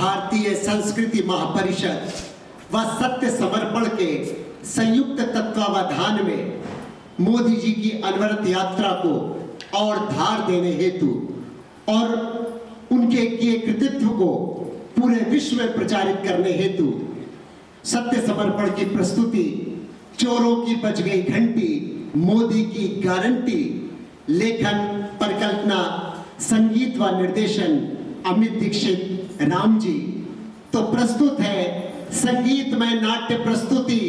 भारतीय संस्कृति महापरिषद व सत्य समर्पण के संयुक्त तत्वावधान में मोदी जी की अनवरत यात्रा को और धार देने हेतु और उनके किए कृतित्व को पूरे विश्व में प्रचारित करने हेतु सत्य समर्पण की प्रस्तुति चोरों की बज गई घंटी, मोदी की गारंटी, लेखन परिकल्पना संगीत व निर्देशन अमित दीक्षित राम जी। तो प्रस्तुत है संगीतमय नाट्य प्रस्तुति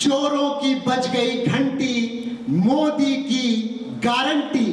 चोरों की बज गई घंटी, मोदी की गारंटी।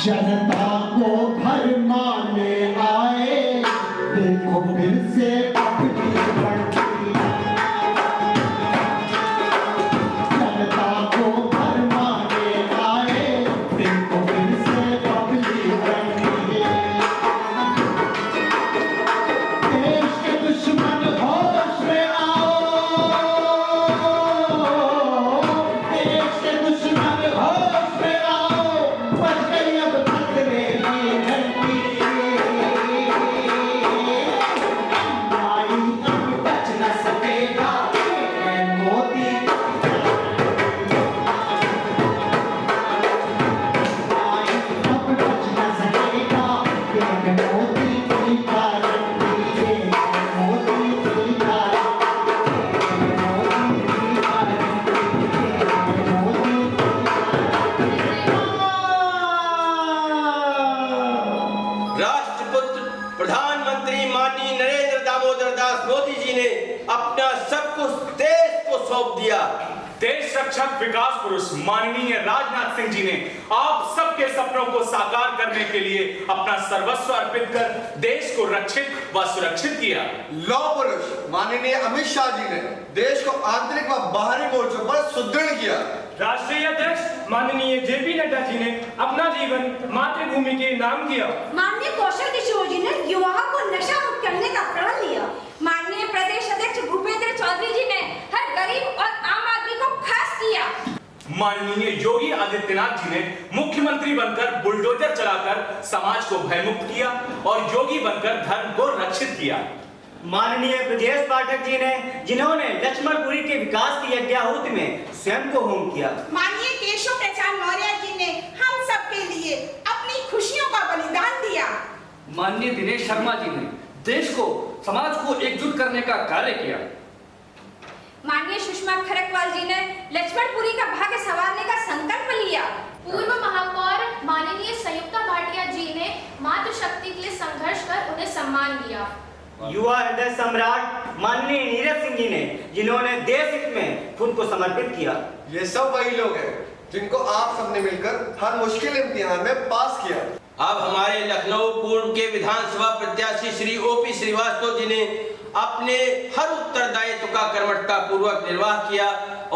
जनता को भरमाने आए, देखो फिर से अपनी बढ़ती। जनता को भरमाने आए, देखो फिर से अपनी बढ़ती। देश के दुश्मन होश में आओ, देश के दुश्मन होश में आओ, बच गई अब खतरे की घंटी। नाई अब बच न सकेगा मोदी, नाई अब बच न सकेगा मोदी की गारंटी, मोदी की गारंटी, मोदी की गारंटी, मोदी राष्ट्रपुत्र प्रधानमंत्री माननीय नरेंद्र दामोदर दास मोदी जी ने अपना सब कुछ देश को सौंप दिया। देश रक्षक विकास पुरुष माननीय राजनाथ सिंह जी ने आप सबके सपनों को साकार करने के लिए अपना सर्वस्व अर्पित कर देश को रक्षित व सुरक्षित किया। लौह पुरुष माननीय अमित शाह जी ने देश को आंतरिक व बाहरी मोर्चों पर सुदृढ़ किया। राष्ट्रीय अध्यक्ष माननीय जेपी नड्डा जी ने अपना जीवन मातृभूमि के नाम किया। माननीय कौशल किशोर जी ने युवाओं को नशा मुक्त करने का प्रण लिया। माननीय प्रदेश अध्यक्ष भूपेंद्र चौधरी जी ने हर गरीब और आम आदमी को खास किया। माननीय योगी आदित्यनाथ जी ने मुख्यमंत्री बनकर बुलडोजर चलाकर समाज को भयमुक्त किया और योगी बनकर धर्म को रक्षित किया। माननीय ब्रजेश पाठक जी ने जिन्होंने लक्ष्मणपुरी के विकास की यज्ञाहुति में स्वयं को होम किया। माननीय केशव प्रसाद मौर्य जी ने हम सबके लिए अपनी खुशियों का बलिदान दिया। माननीय दिनेश शर्मा जी ने देश को समाज को एकजुट करने का कार्य किया। माननीय सुषमा खरकवाल जी ने लक्ष्मणपुरी का भाग्य संवारने का संकल्प लिया। पूर्व महापौर माननीय संयुक्ता भाटिया जी ने मातृशक्ति के लिए संघर्ष कर उन्हें सम्मान दिया। युवा हृदय सम्राट माननीय नीरज सिंह जी ने जिन्होंने देश हित में खुद को समर्पित किया। ये सब वही लोग हैं जिनको आप सबने मिलकर हर मुश्किल इम्तिहान में पास किया। अब हमारे लखनऊ पूर्व के विधानसभा प्रत्याशी श्री ओपी श्रीवास्तव जी ने अपने हर उत्तरदायित्व का कर्मठता पूर्वक निर्वाह किया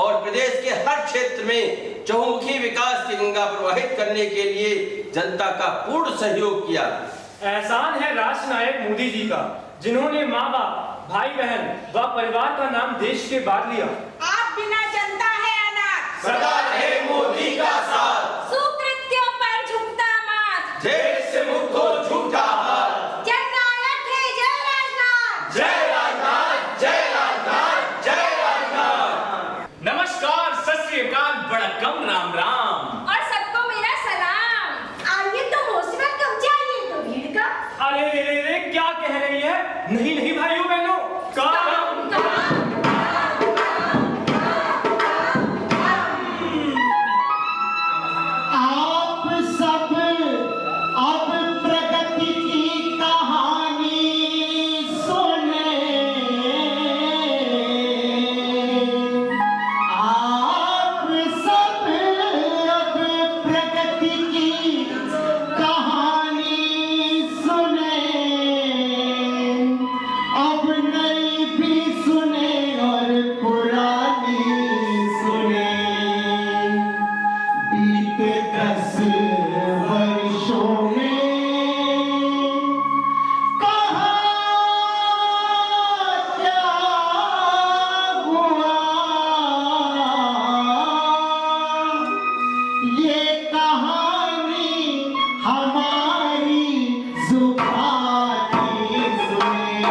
और प्रदेश के हर क्षेत्र में चहुमुखी विकास की गंगा प्रवाहित करने के लिए जनता का पूर्ण सहयोग किया। एहसान है राष्ट्र नायक मोदी जी का, जिन्होंने माँ बाप, भाई बहन व परिवार का नाम देश के बाद लिया। आप बिना जनता है अनाथ, सदा रहे मोदी का साथ, सुकृत्यों पर झुकता माथ, देश से मुक्त हो झूठा हाथ। जननायक है जय राजनाथ, जय राजनाथ, जय राजनाथ, जय राजनाथ। नमस्कार, सत श्री अकाल, वड़क्कम, राम राम। और सबको मेरा सलाम। आइए तो मोस्ट वेलकम, जाइए तो भीड़ का। अरे रे रे, क्या कह रही है? नहीं नहीं भाइयों बहनों, काम आप सब अब प्रगति की कहानी सुने। आप सब अब प्रगति की कहानी सुने। अब नई भी सुने और पुरानी सुने। बीते 10 वर्षों में कहाँ क्या हुआ, ये कहानी हमारी जुबानी सुने।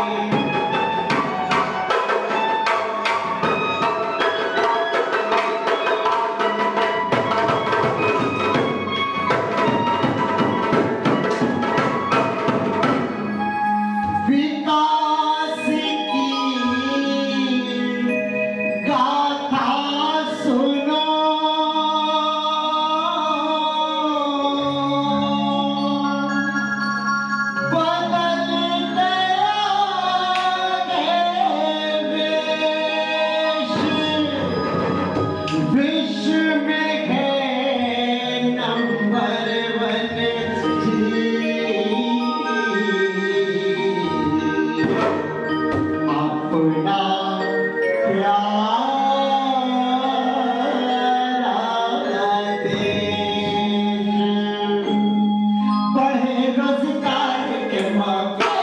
विकास की गाथा सुनो। बदल गया है वेश, विश्व में है नंबर 1 अपना प्यारा देश। बढ़े रोजगार के मौके,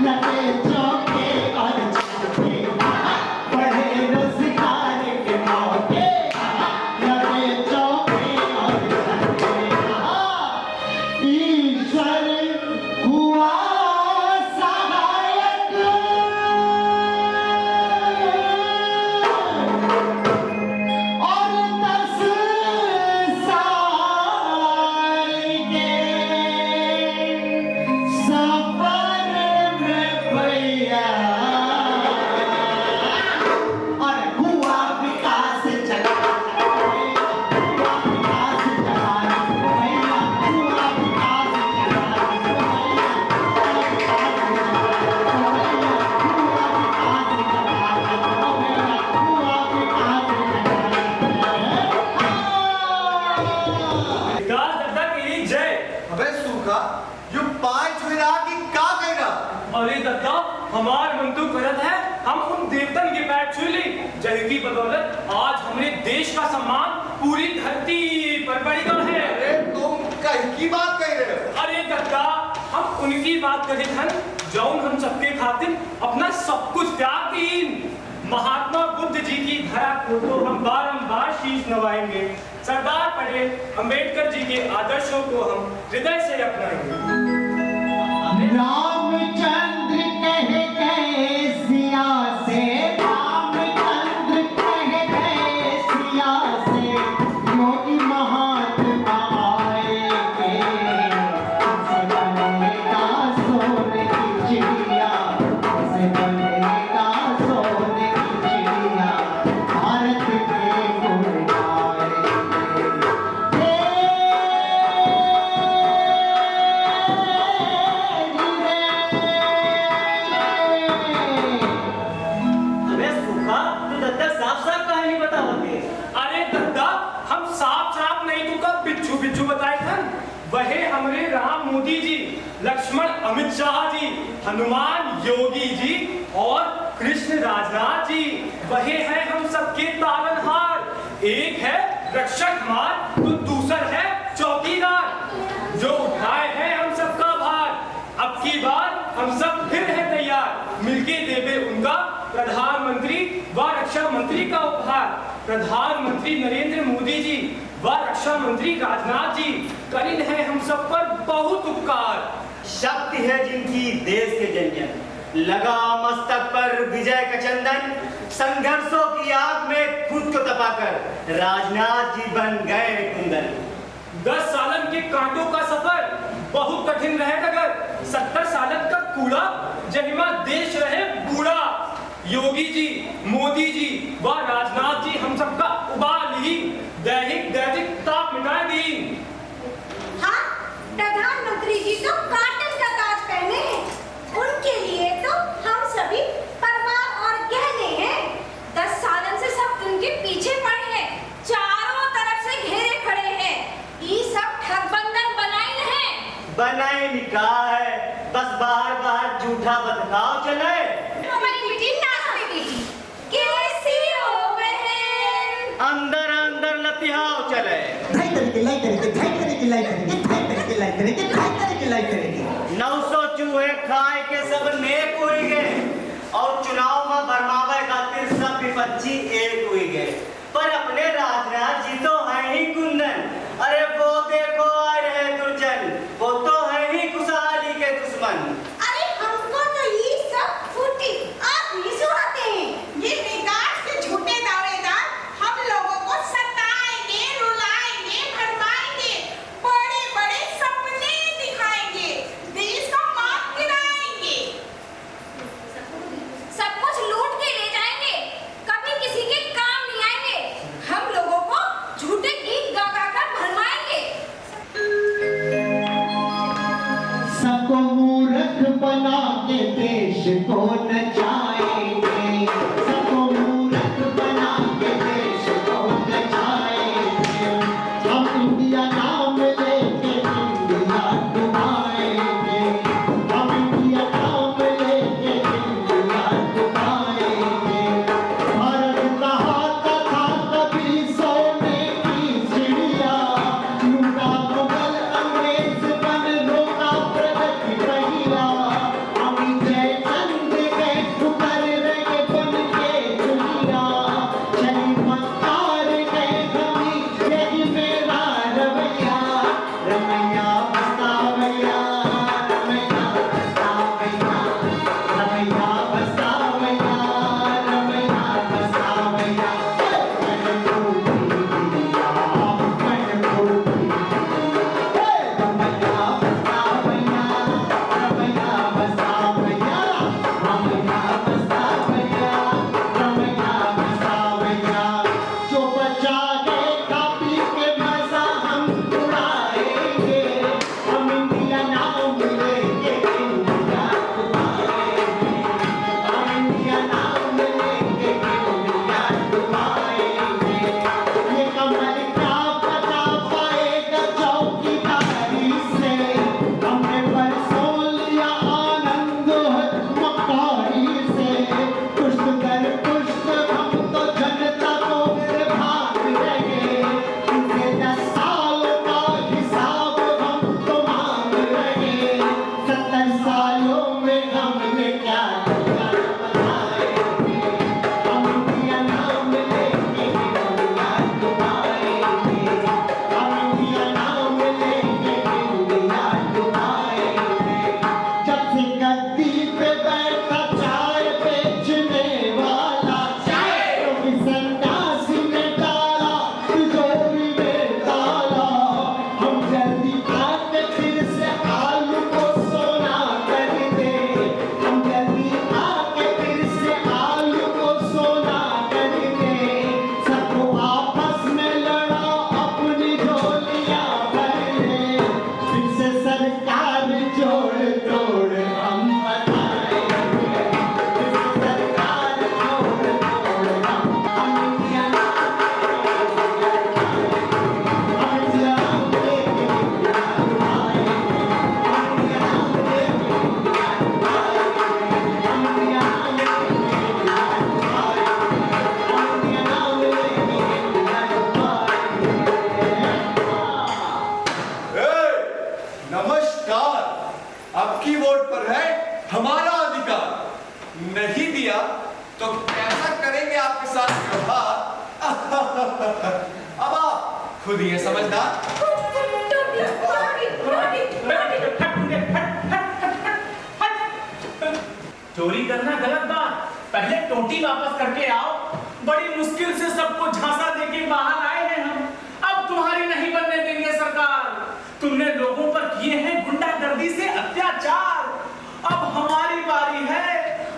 लगे चौके और छक्के। बढ़े रोजगार के मौके, लगे चौके और छक्के। ईश्वर हुआ सहायक, और 10 साल के सफर में भैया, और हुआ विकास चला। हुआ विकास चला भैया, हुआ विकास विकास दादा की जय। अबे सूखा, यू 5 विरा की का कहना? अरे दत्ता, हमार मन तो करत है हम उन देवतन के पैर छू ली, जय की बदौलत आज हमरे देश का सम्मान पूरी धरती पर बढ़ गया है। अरे तुम कहीं की बात कह रहे हो? अरे दत्ता, हम उनकी बात करे हन जौन हम सबके खातिर अपना सब कुछ त्याग दीन। महात्मा बुद्ध जी की धरा को तो हम बारंबार शीश नवाएंगे। सरदार पटेल अंबेडकर जी के आदर्शों को हम हृदय से अपनाएंगे। रामचंद्र कह गए सिया से, रामचंद्र कह गए सिया से, योगी महात्मा आएंगे। उसे बनेगा सोने की चिड़िया, उसे बनेगा सोने की चिड़िया, भारत के गुण गाएंगे। अबे सूखा, तू दत्ता साफ साफ कहानी बताओगे। अरे दत्ता, हम साफ साफ नहीं तो कब बिच्छू बिच्छू बताए थे। वहे हमरे राम मोदी जी, लक्ष्मण अमित शाह जी, हनुमान योगी जी और कृष्ण राजनाथ जी, वहे हैं हम सबके तारनहार। एक है रक्षक मार तो दूसर है चौकीदार। जो उठाए हैं हम सबका भार, अब की बार हम सब फिर हैं तैयार, मिलके देवे उनका प्रधानमंत्री व रक्षा मंत्री का उपहार। प्रधानमंत्री नरेंद्र मोदी जी व रक्षा मंत्री राजनाथ जी करीन है हम सब पर बहुत उपकार। शक्ति है जिनकी देश के जंजन, लगा मस्तक पर विजय का चंदन, संघर्षों की आग में खुद को तपाकर राजनाथ जी बन गए कुंदन। 10 सालन के कांटों का सफर बहुत कठिन रहे डगर, 70 सालन का कूड़ा जहिमा देश रहे बूढ़ा। योगी जी, मोदी जी व राजनाथ जी हम सबका उबाल ही दैहिक दैनिक ताप मिटा दी। हाँ, प्रधानमंत्री जी तो काटन का ताज पहने हैं, उनके लिए तो हम सभी परिवार और गहने हैं। 10 सालन से सब उनके पीछे पड़े हैं, चारों तरफ से घेरे खड़े हैं। ये सब ठगबंधन बनाई है, बनाई निकाह है, बस बाहर बाहर झूठा बदलाव चले। हमारी बेटी नाचती बेटी कैसी हो बहन, अंदर अंदर लतिहाव चले। ढाई तरीके लाई करेंगे, ढाई तरीके लाई करेंगे, ढाई तरीके लाई करेंगे, ढाई तरीके लाई करेंगे। 900 चूहे खाए के सब नेक हुई गए, और चुनाव में भरमावे खातिर सब विपक्षी एक हुई गए। पर अपने राजनाथ जी तो है ही कुंदन, अरे वो देखो आ रहे दुर्जन, वो तो है ही खुशहाली के दुश्मन। अरे हमको तो ये सब फूटी आप ही सुनाते हैं। ये बेकार से झूठे दावेदार हम लोगों को सताएंगे, रुलाएंगे, भरमाएंगे, बड़े बड़े सपने दिखाएंगे, देश का मान गिराएंगे, सब कुछ लूट के ले जाएंगे, कभी किसी के नहीं दिया तो कैसा करेंगे आपके साथ व्यवहार? अब आप खुद ही हैं समझदार। चोरी करना गलत बात, पहले टोटी वापस करके आओ। बड़ी मुश्किल से सबको झांसा देके बाहर आए हैं हम, अब तुम्हारी नहीं बनने देंगे सरकार। तुमने लोगों पर किए हैं गुंडागर्दी से अत्याचार, अब हमारी बारी है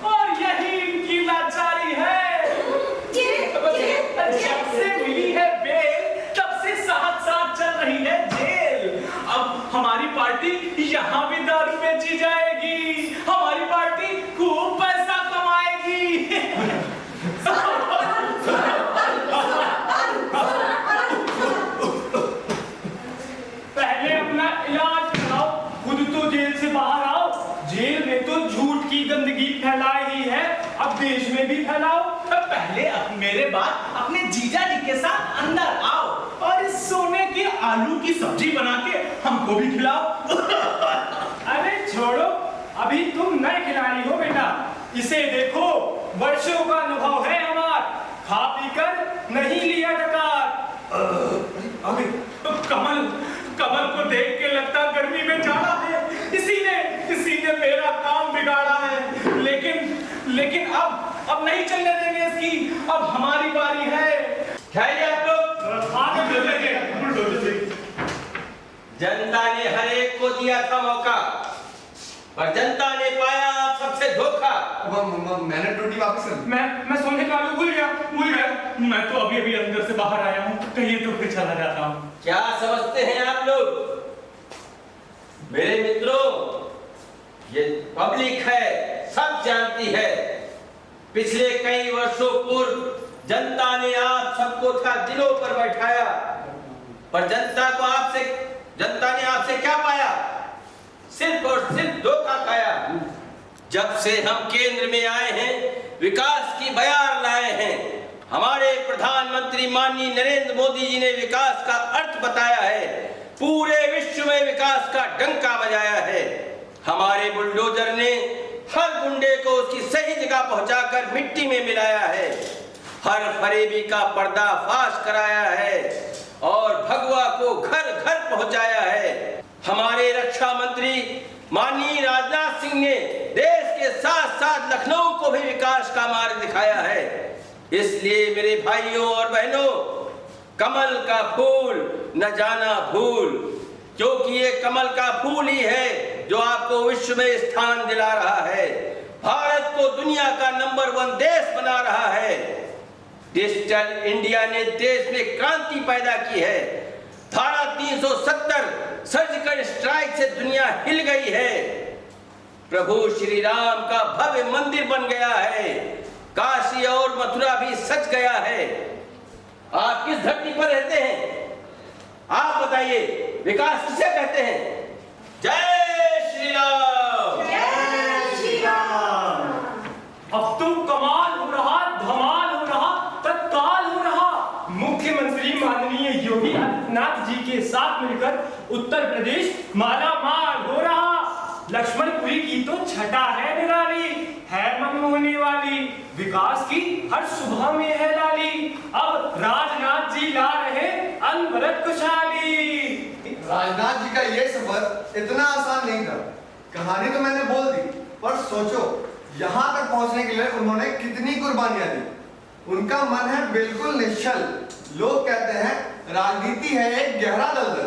और यही इनकी लाचारी है। जब से मिली है बेल तब से साथ साथ चल रही है जेल। अब हमारी पार्टी यहाँ भी दारू बेची जाएगी, हमारी पार्टी खूब पैसा कमाएगी। पहले अपना इलाज कराओ, खुद तो जेल से बाहर आओ। जेल में तो झूठ की गंदगी फैलाई ही है, अब देश में भी फैलाओ। पहले मेरे बाद अपने जीजा जी के साथ अंदर आओ और इस सोने के आलू की सब्जी बना के हमको भी खिलाओ। अरे छोड़ो, अभी तुम नए खिलाड़ी हो बेटा, इसे देखो, वर्षों का अनुभव है हमारा, खा पी कर नहीं लिया डकार। अबे कमल को देख के लगता गर्मी में जाना है, इसी ने मेरा काम बिगाड़ा है। लेकिन अब नहीं चलने देंगे इसकी, अब हमारी बारी है। खाइए आप लोग। आगे बुलडोजर। जनता ने हर एक को दिया था मौका, पर जनता ने पाया आप सबसे धोखा। मैंने टोटी वापस कर दी। मैं सोने का आलू भूल गया। मैं तो अभी अंदर से बाहर आया हूँ, कहीं तो फिर चला जाता हूँ। क्या समझते हैं आप लोग? मेरे मित्रों, ये पब्लिक है, सब जानती है। पिछले कई वर्षों पूर्व जनता ने आप सबको था दिलों पर बैठाया, पर जनता ने आपसे क्या पाया? सिर्फ और सिर्फ धोखा खाया। जब से हम केंद्र में आए हैं, विकास की बयार लाए हैं। हमारे प्रधानमंत्री माननीय नरेंद्र मोदी जी ने विकास का अर्थ बताया है, पूरे विश्व में विकास का डंका बजाया है। हमारे बुलडोजर ने हर गुंडे को उसकी सही जगह पहुंचाकर मिट्टी में मिलाया है, हर फरेबी का पर्दाफाश कराया है और भगवा को घर घर पहुंचाया है। हमारे रक्षा मंत्री माननीय राजनाथ सिंह ने देश के साथ साथ लखनऊ को भी विकास का मार्ग दिखाया है। इसलिए मेरे भाइयों और बहनों, कमल का फूल न जाना भूल, क्योंकि ये कमल का फूल ही है जो आपको विश्व में स्थान दिला रहा है, भारत को दुनिया का नंबर 1 देश बना रहा है। डिजिटल इंडिया ने देश में क्रांति पैदा की है। धारा 370 सर्जिकल स्ट्राइक से दुनिया हिल गई है। प्रभु श्री राम का भव्य मंदिर बन गया है। काशी और मथुरा भी सज गया है। आप किस धरती पर रहते हैं? आप बताइए, विकास किसे कहते हैं? जय श्री राम। जय श्री राम। अब तो कमाल हो रहा, धमाल हो रहा, तत्काल हो रहा। मुख्यमंत्री माननीय योगी आदित्यनाथ जी के साथ मिलकर उत्तर प्रदेश माला माल हो रहा। लक्ष्मणपुरी की तो छटा है निराली, है मनमोहने वाली, विकास की हर सुबह में है लाली। अब राजनाथ जी ला रहे अनवरत खुशहाली। राजनाथ जी का ये सफर इतना आसान नहीं था। कहानी तो मैंने बोल दी, पर सोचो यहाँ तक पहुँचने के लिए उन्होंने कितनी कुर्बानियां दी। उनका मन है बिल्कुल निश्चल। लोग कहते हैं राजनीति है एक गहरा दलदल,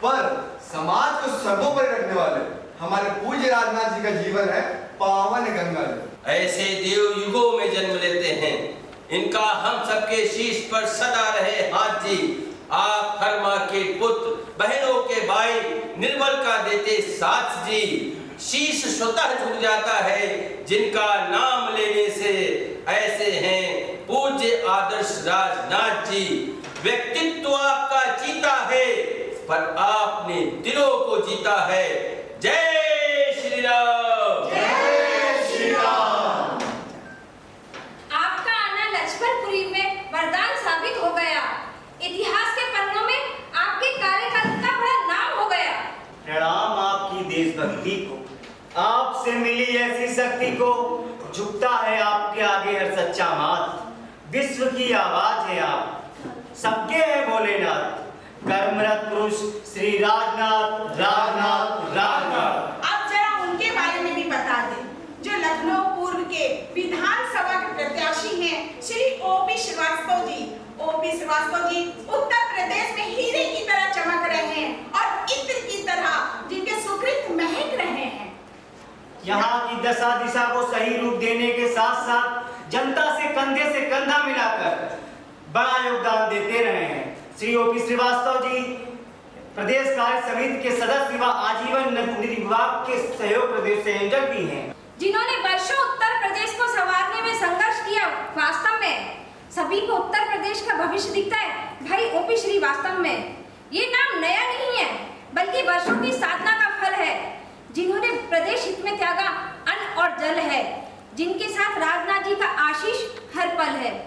पर समाज को सर्वोपरि रखने वाले हमारे पूज्य राजनाथ जी का जीवन है पावन गंगा जल। ऐसे देव युगों में जन्म लेते हैं, इनका हम सबके शीश पर सदा रहे हाथ जी। आप हर माँ के पुत्र, बहनों के भाई, निर्बल का देते साथ जी। शीश स्वतः झुक जाता है जिनका नाम लेने से। ऐसे हैं पूज्य आदर्श राजनाथ जी। व्यक्तित्व आपका जीता है, पर आपने दिलों को जीता है। जय श्री राम। जय श्री राम। आपका आना लक्ष्मणपुरी में वरदान साबित हो गया। इतिहास के पन्नों में आपके कार्यकाल का बड़ा नाम हो गया। प्रणाम आपकी देशभक्ति को, आपसे मिली ऐसी शक्ति को। झुकता है आप आपके आगे हर सच्चा मात, विश्व की आवाज है आप, सबके हैं भोलेनाथ, कर्मरत पुरुष श्री राजनाथ राजनाथ राजनाथ। अब जरा उनके बारे में भी बता दें, जो लखनऊ पूर्व के विधानसभा के प्रत्याशी हैं, श्री ओपी श्रीवास्तव जी। ओपी श्रीवास्तव जी उत्तर प्रदेश में हीरे की तरह चमक रहे हैं और इत्र की तरह जिनके सुकृत महक रहे हैं। यहाँ की दशा दिशा को सही रूप देने के साथ साथ जनता से कंधे से कंधा मिलाकर बड़ा योगदान देते रहे हैं। श्री ओपी श्रीवास्तव जी प्रदेश कार्य समिति के सदस्य व आजीवन निधि विभाग के सहयोग प्रदेश संयोजक भी हैं, जिन्होंने वर्षों उत्तर प्रदेश को संवारने में संघर्ष किया। वास्तव में सभी को उत्तर प्रदेश का भविष्य दिखता है भाई ओपी श्रीवास्तव में। ये नाम नया नहीं है, बल्कि वर्षों की साधना का फल है, जिन्होंने प्रदेश हित में त्यागा अन्न और जल है, जिनके साथ राजनाथ जी का आशीष हर पल है।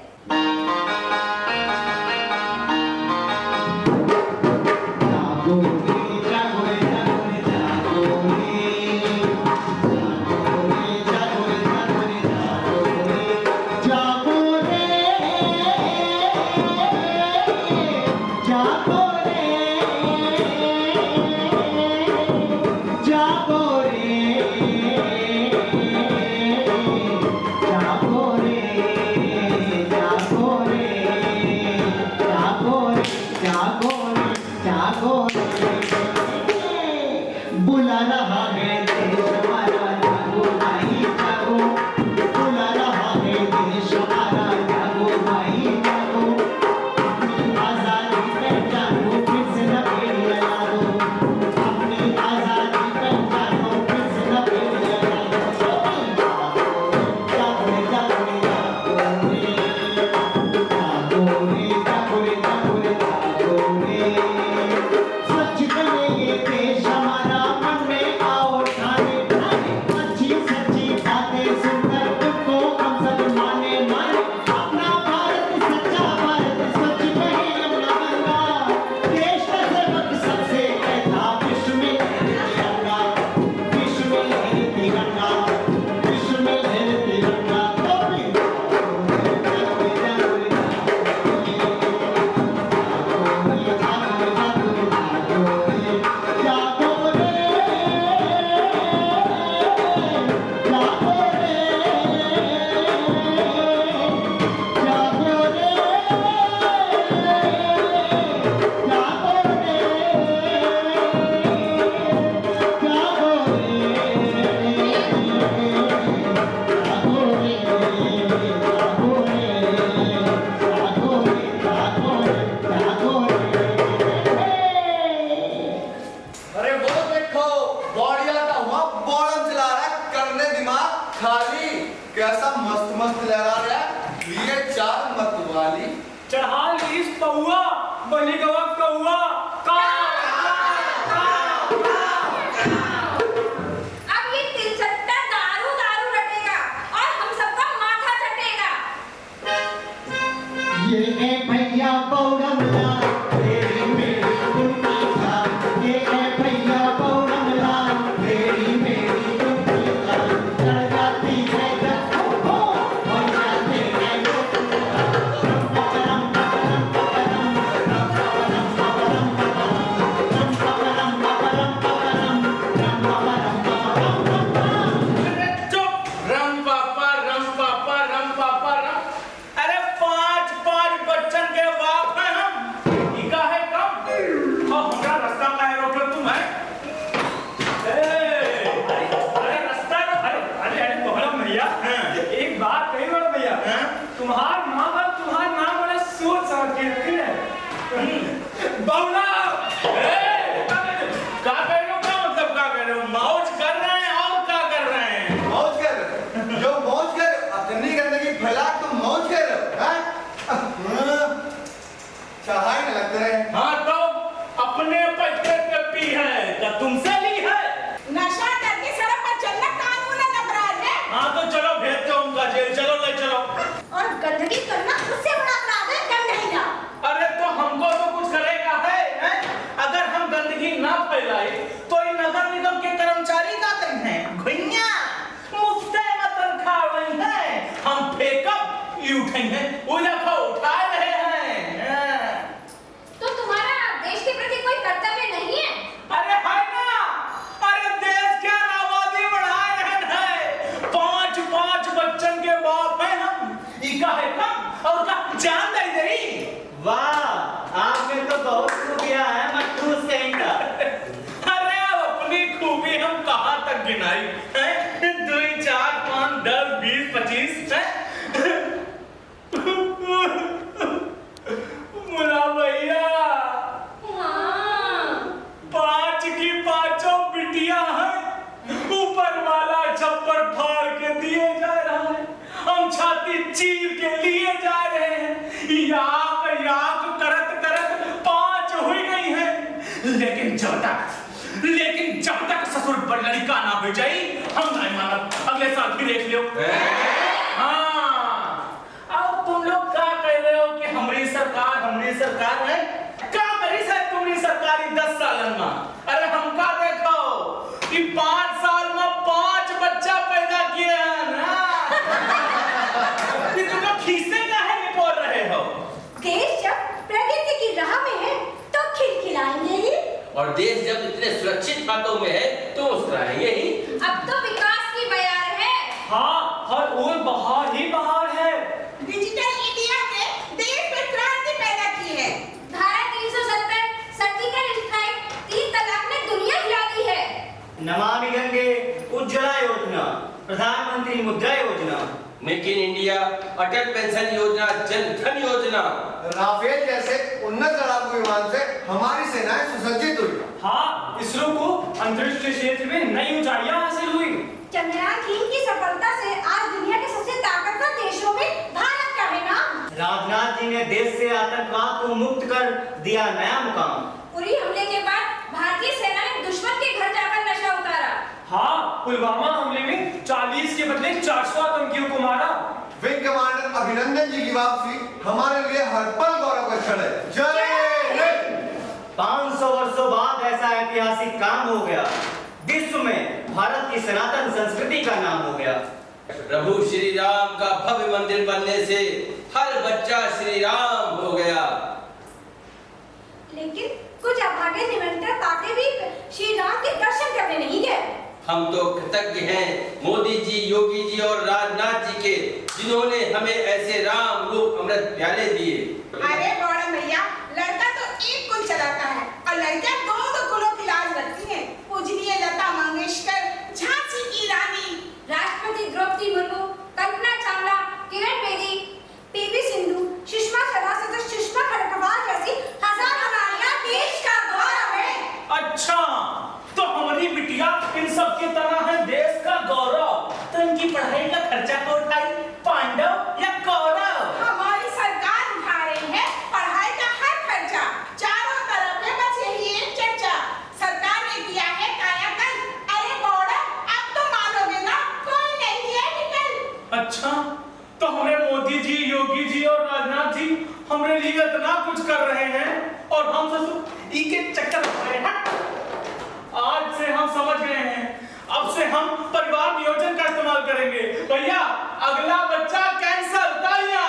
गंदगी की उठाई है, वो देखो उठा रहे हैं। तो तुम्हारा देश के प्रति कोई कर्तव्य नहीं है? अरे है ना, अरे देश के आबादी बढ़ा रहे हैं, 5 बच्चन के बाप हैं हम, इका है कम और का जान दे दे। वाह, आप में तो बहुत खूबियां हैं मखसूस कहीं का। अरे अपनी खूबी हम कहाँ तक गिनाई हैं? 2 4 5 10 20 25 हैं? मुला भैया, हाँ। 5 की 5 बिटिया हैं, ऊपर वाला छप्पर फाड़ के दिए जा रहा है, हम छाती चीर के लिए जा रहे हैं, याक करत करत 5 हुई गई हैं, लेकिन जब तक ससुर पर लड़का ना हो जाए हम नहीं मानब, अगले साल भी देख लियो। हाँ, अब तुम लोग क्या कह रहे हो कि हमारी सरकार है, क्या करी सर तुम्हारी सरकारी 10 सालन में? अरे हम का देखो कि 5 साल में 5 बच्चा पैदा किए हैं ना। तुम लोग खीसे काहे में बोल रहे हो? देश जब प्रगति की राह में है तो खिलखिलाएंगे ही। और देश जब इतने सुरक्षित हाथों में है तो मुस्कुराएंगे ही। अब तो विकास की बयार है। हाँ, हर ओर बहार ही बहार है। डिजिटल इंडिया ने देश में क्रांति पैदा की है। धारा 370, सर्जिकल स्ट्राइक, 3 तलाक ने दुनिया हिला दी है। नमामि गंगे, उज्ज्वला योजना, प्रधानमंत्री मुद्रा योजना, make in India, Atal pension योजना, जन धन योजना। राफेल जैसे उन्नत लड़ाकू विमान से हमारी सेनाएं सुसज्जित हुई। हाँ, इसरो को अंतरिक्ष क्षेत्र में नई ऊंचाइयां हासिल हुई। चंद्रयान 3 की सफलता से आज दुनिया के सबसे ताकतवर देशों में भारत का है नाम। राजनाथ जी ने देश से आतंकवाद को मुक्त कर दिया नया मुकाम। उरी हमले के बाद भारतीय सेना ने दुश्मन के घर जाकर नशा उतारा। हाँ, पुलवामा हमले में 40 के बदले 400 आतंकियों को मारा। विंग कमांडर अभिनंदन जी की वापसी हमारे लिए हर पल गौरव का क्षण है। जय हिंद। 500 वर्षों बाद ऐसा ऐतिहासिक काम हो गया, विश्व में भारत की सनातन संस्कृति का नाम हो गया। प्रभु श्री राम का भव्य मंदिर बनने से हर बच्चा श्री राम हो गया। लेकिन कुछ अभागे निमंत्रण पाके भी श्री राम के दर्शन करने नहीं गए। हम तो कृतज्ञ हैं मोदी जी, योगी जी और राजनाथ जी के, जिन्होंने हमें ऐसे राम रूप अमृत प्याले दिए। अरे गौरव भैया, लड़का तो एक कुल चलाता है और लड़कियां 2 कुलों की लाज रखती हैं। पूजनीय लता मंगेशकर, झांसी की रानी, राष्ट्रपति द्रौपदी मुर्मू, कल्पना चावला, किरण बेदी, पीवी सिंधु, सुषमा स्वराज तथा सुषमा खरगवार जैसी हजारों नारियां देश का गौरव है। अच्छा, तो हमारी बिटिया इन सब की तरह है देश का गौरव, तो इनकी पढ़ाई का खर्चा कौन उठाई, पांडव या कौरव? हमारी सरकार उठा रही है पढ़ाई का हर खर्चा। चारों तरफ है बस यही एक चर्चा, सरकार ने किया है कायाकल्प। अरे गौरव, अब तो मानोगे ना, कोई नहीं है निकल। अच्छा, तो हमें मोदी जी, योगी जी और राजनाथ जी हमारे लिए इतना कुछ कर रहे हैं और हम ससुर इनके चक्कर में पड़े हैं। आज से हम समझ गए हैं, अब से हम परिवार नियोजन का इस्तेमाल करेंगे। भैया, अगला बच्चा कैंसल, तालियां।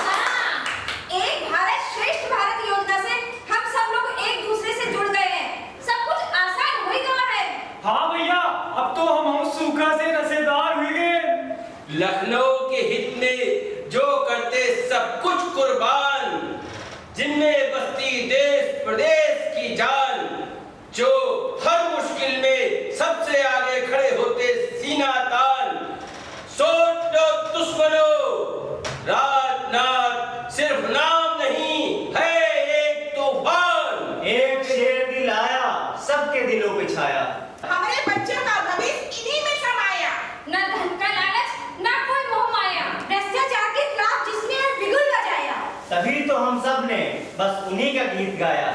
हाँ, एक भारत श्रेष्ठ भारत योजना से हम सब लोग एक दूसरे से जुड़ गए हैं। सब कुछ आसान हो ही गया है। हाँ भैया, अब तो हम सूखा से रसेदार हुए गए। लखनऊ के हित में जो करते सब कुछ कुर्बान, जिनमें बसती देश प्रदेश की जान, जो हर मुश्किल में सबसे आगे खड़े होते सीना तान। सोच लो दुश्मनों, राजनाथ सिर्फ नाम नहीं है एक तूफान। एक शेर दिल आया, सबके दिलों पे छाया। हमारे बच्चों का भविष्य इन्हीं में समाया। न धन का लालच, न कोई मोह माया, भ्रष्टाचार के खिलाफ जिसने बिगुल बजाया। तभी तो हम सब ने बस उन्हीं का गीत गाया।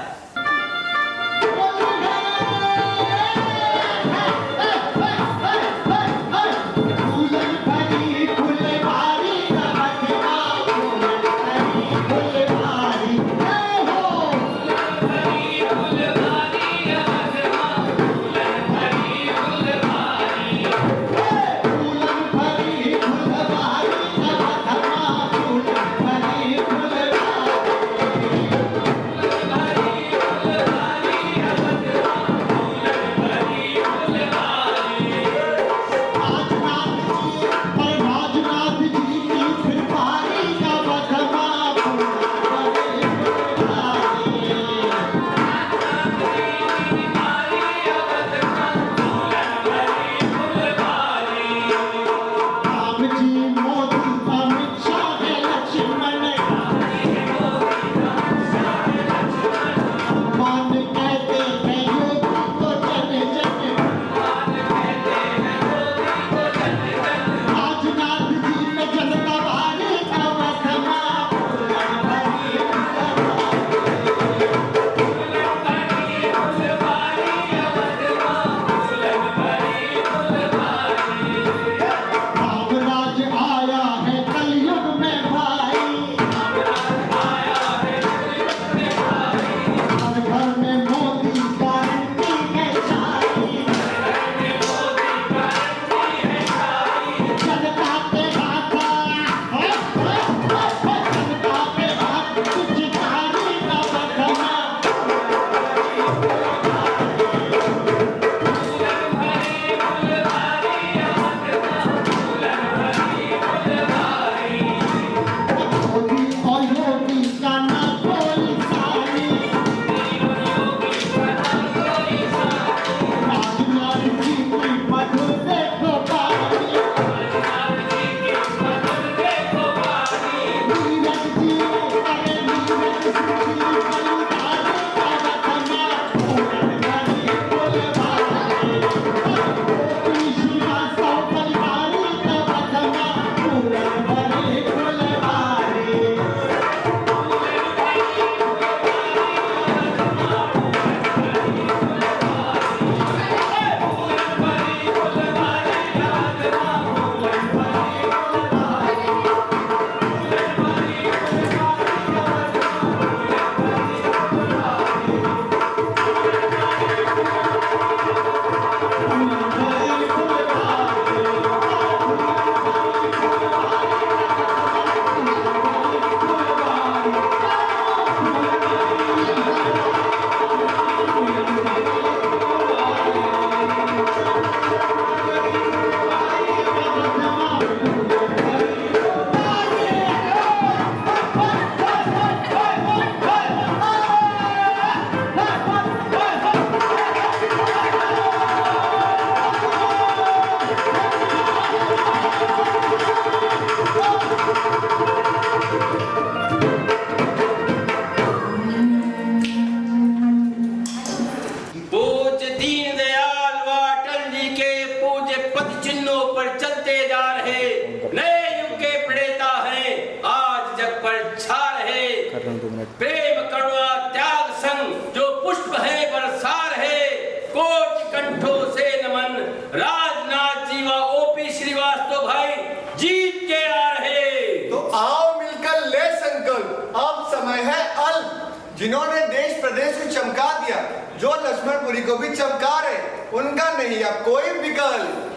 प्रेम करुणा त्याग संग जो पुष्प है बरसार है, कोटि कंठों से नमन। राजनाथ जी व ओपी श्रीवास्तव भाई जीत के आ रहे। तो आओ मिलकर ले संकल्प, अब समय है अल। जिन्होंने देश प्रदेश को चमका दिया, जो लक्ष्मणपुरी को भी चमका रहे, उनका नहीं अब कोई विकल्प।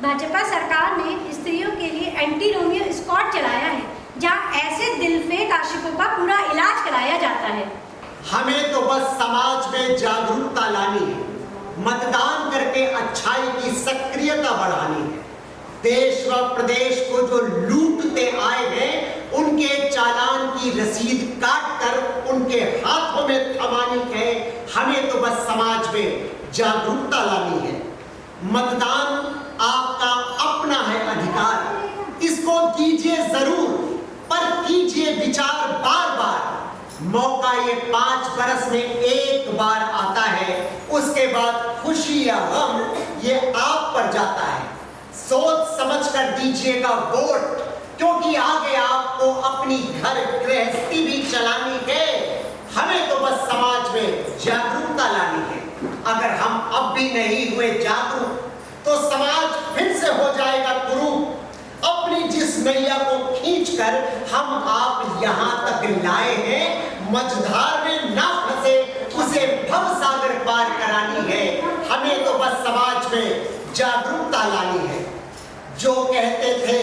भाजपा सरकार ने स्त्रियों के लिए एंटी रोमियो स्क्वाड चलाया है, जहां ऐसे दिलफेक आशिकों का पूरा इलाज कराया जाता है। हमें तो बस समाज में जागरूकता लानी है, मतदान करके अच्छाई की सक्रियता बढ़ानी है। देश व प्रदेश को जो लूटते आए हैं उनके चालान की रसीद काट कर उनके हाथों में थमानी है। हमें तो बस समाज में जागरूकता लानी है। मतदान आपका अपना है अधिकार, इसको कीजिए जरूर, पर कीजिए विचार बार बार। मौका ये 5 बरस में एक बार आता है, उसके बाद खुशी या गम ये आप पर जाता है। सोच समझ कर दीजिएगा वोट, क्योंकि आगे आपको अपनी घर गृहस्थी भी चलानी है। हमें तो बस समाज में जागरूकता लानी है। अगर हम अब भी नहीं हुए जागरूक तो समाज फिर से हो जाएगा कुरूप। अपनी जिस नैया को खींचकर हम आप यहाँ तक लाए हैं, मझधार में ना फंसे उसे भव सागर पार करानी है। हमें तो बस समाज में जागरूकता लानी है। जो कहते थे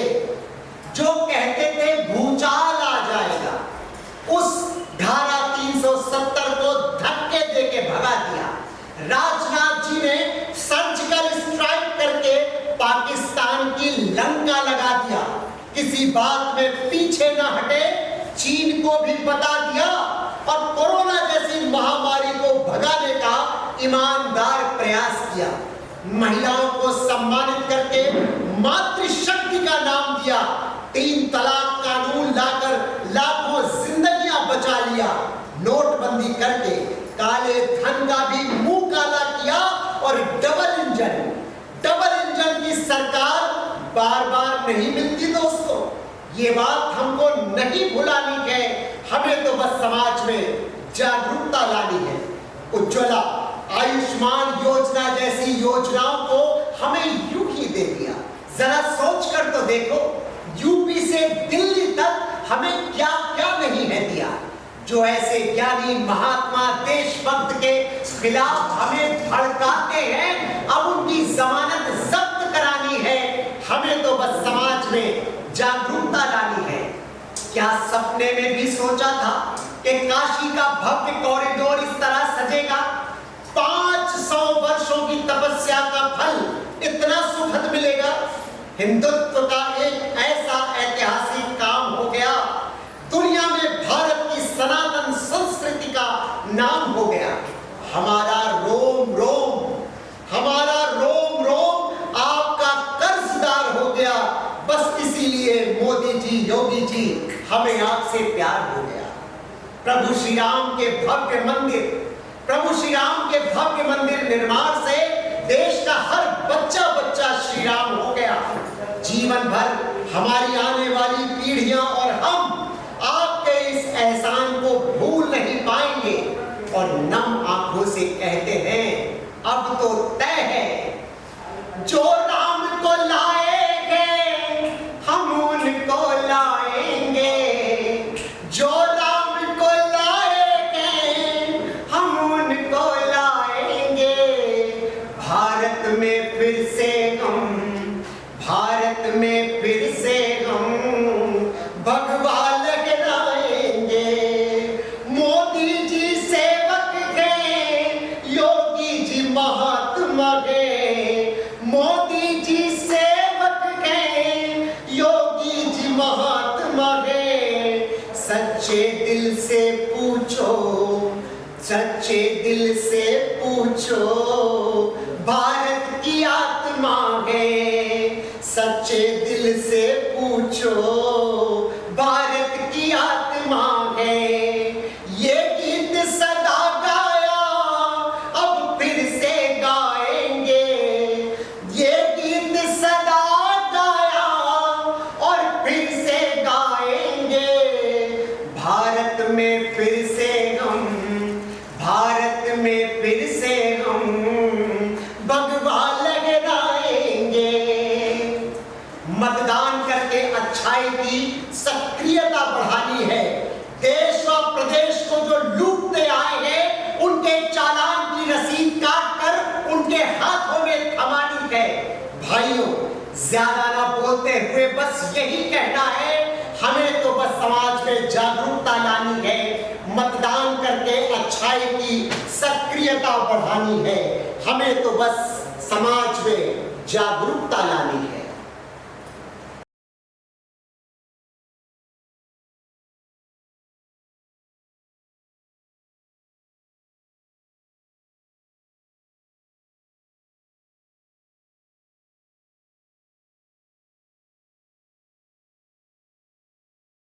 भूचाल आ जाएगा, उस धारा 370 को धक्के देके भगा दिया। राजनाथ जी ने सर्जिकल स्ट्राइक करके पाकिस्तान की लंका लगा दिया। किसी बात में पीछे न हटे, चीन को भी बता दिया और कोरोना जैसी महामारी को भगाने का ईमानदार प्रयास किया। महिलाओं को सम्मानित करके मातृशक्ति का नाम दिया। 3 तलाक कानून लाकर लाखों जिंदगियां बचा लिया। नोटबंदी करके काले धन का भी मुंह काला किया और डबल इंजन की सरकार बार बार नहीं मिलती दोस्तों। ये बात हमको नहीं भुलानी है। हमें तो बस समाज में जागरूकता लानी है। उज्ज्वला, आयुष्मान योजना जैसी योजनाओं को हमें यूं ही दे दिया। जरा सोच कर तो देखो, यूपी से दिल्ली तक हमें क्या क्या नहीं है दिया। जो ऐसे ज्ञानी महात्मा देशभक्त के खिलाफ हमें भड़काते हैं, अब उनकी जमानत जब्त करानी है। हमें तो बस समाज में जागरूकता लानी है। क्या सपने में भी सोचा था कि काशी का भव्य कॉरिडोर इस तरह सजेगा? 500 वर्षों की तपस्या का फल इतना सुखद मिलेगा। हिंदुत्व का एक ऐसा ऐतिहासिक काम हो गया, दुनिया में भारत की सनातन संस्कृति का नाम हो गया। हमारा रोम रोम आपका कर्जदार हो गया। बस इसीलिए मोदी जी, योगी जी, हमें आपसे प्यार हो गया। प्रभु श्री राम के भव्य मंदिर निर्माण से देश का हर बच्चा श्री राम हो गया। जीवन भर हमारी आने वाली पीढ़ियां और हम आपके इस एहसान को भूल नहीं पाएंगे और नम आंखों से कहते हैं, अब तो तय है, जो राम को लाएंगे हम उनको लाएंगे। जो राम को लाएंगे हम उनको लाएंगे। भारत में फिर से हम भगवा लहराएंगे। मोदी जी सेवक हैं, योगी जी महात्मा हैं। मोदी जी सेवक हैं, योगी जी महात्मा हैं। सच्चे दिल से पूछो भारत की आत्मा है। सच्चे दिल से पूछो भारत की आत्मा है। ये गीत सदा गाया, अब फिर से गाएंगे। ये गीत सदा गाया और फिर से गाएंगे। भारत में फिर से हम भगवा लहराएंगे। मतदान करके अच्छाई की सक्रियता बढ़ानी है। देश व प्रदेश को जो लूटते आए हैं, उनके चालान की रसीद काट कर उनके हाथों में थमानी है। भाइयों, ज्यादा ना बोलते हुए बस यही कहना है, हमें तो बस समाज में जागरूकता लानी है। मतदान करके अच्छाई की सक्रियता बढ़ानी है। हमें तो बस समाज में जागरूकता लानी है।